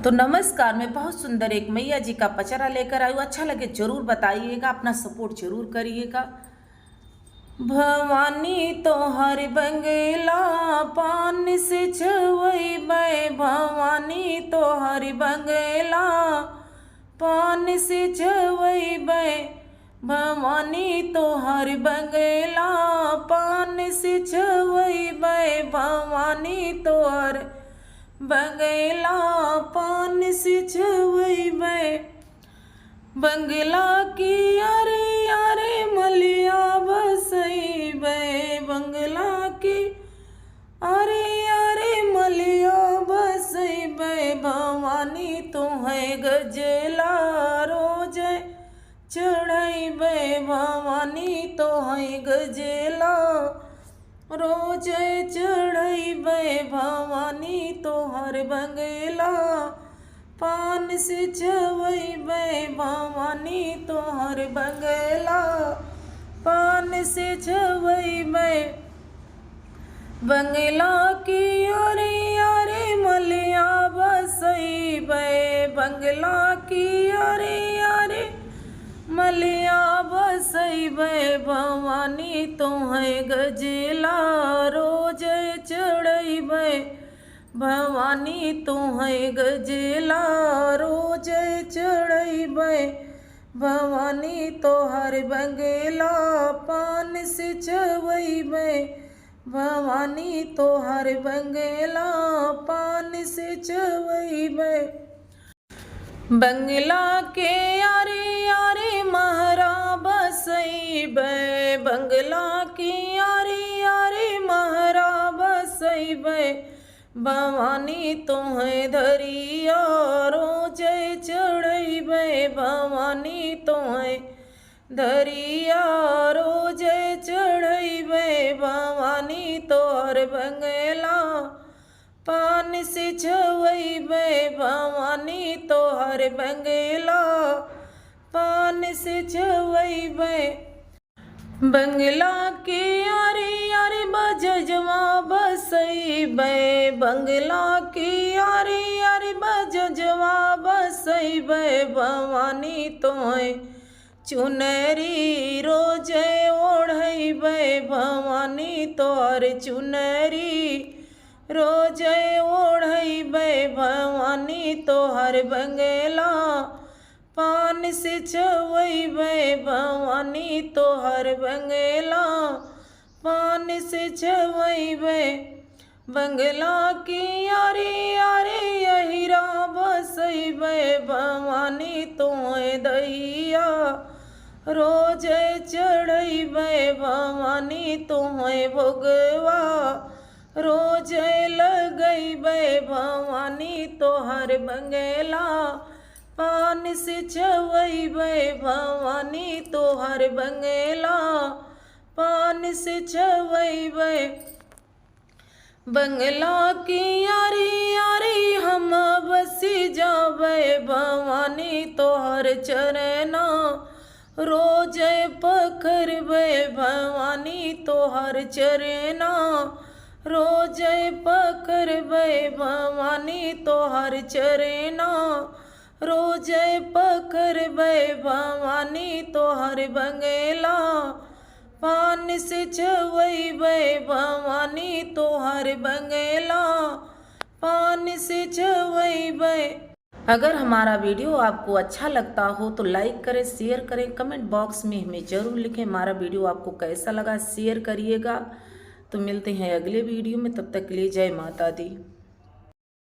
तो नमस्कार, मैं बहुत सुंदर एक मैया जी का पचरा लेकर आई हूँ। अच्छा लगे जरूर बताइएगा, अपना सपोर्ट जरूर करिएगा। भवानी तो हर बंगला पान से छवई बै, भवानी तो हर बंगला पान से छवई बै, भवानी तो हर बंगला पान से छवई बै, भवानी तो हर बंगला पान से छवई बै, बंगला की यारे यारे मलिया बसई बै, बंगला की अरे यारे मलिया बसई बै, भवानी तुम्हें गजला रोज चढ़ई बै, भवानी तुम्हें गजला रोज चढ़ई बै, भवानी तोहर बंगला पान से छवई बै, भवानी तोहर बंगला पान से छवई बै, बंगला की यारे यारे मलिया बसई बै, बंगला की यारे यारे मलिया बसई बै, भवानी तुम्हें गजला रोज चढ़ई बै, भवानी तुम्हें गजला रोज चढ़ई बै, भवानी तोहर बंगला पान से छवई बै, भवानी तोहर बंगला पान से छवई बै, बंगला के यारे यारे महरा बसई बै, बंगला की यारे यारे महरा बसई बै, भवानी तुम्हें धरिया रोज चढ़ई बै, भवानी तुम्हें धरिया रोज चढ़ई बै, भवानी तोहर बंगला पान से छवई बै, भवानी तोहर बंगला पान से छवई बै, बंगला के यारे यारे बजजवा बसई बै, बंगला के यारे यारे बजजवा बसई बै, भवानी तोहें चुनरी रोज ओढ़ई बै, भवानी तोहर चुनरी रोज ओढ़ई बै, भवानी तोहर बंगला पान से छवई बै, भवानी तोहर बंगला पान से छवई बै, बंगला की यारे यारे यहिरा बसई बै, भवानी तोहें दहिया रोज चढ़ई बै, भवानी तोहें भोगवा रोज लगई बै, भवानी तोहर बंगला पान से छवई बै, भवानी तोहर बंगला पान से छवई बै, बंगला की यारी यारी हम बसी जाबै, भवानी तोहर चरना रोज पखर बै, भवानी तोहर चरना रोज पखर बै, भवानी तोहर चरना रोज पखर बै, भवानी तोहर बंगला पान से छवई बै, भवानी तोहर बंगला पान से छवई बै। अगर हमारा वीडियो आपको अच्छा लगता हो तो लाइक करें, शेयर करें, कमेंट बॉक्स में हमें ज़रूर लिखें हमारा वीडियो आपको कैसा लगा, शेयर करिएगा। तो मिलते हैं अगले वीडियो में, तब तक के लिए जय माता दी।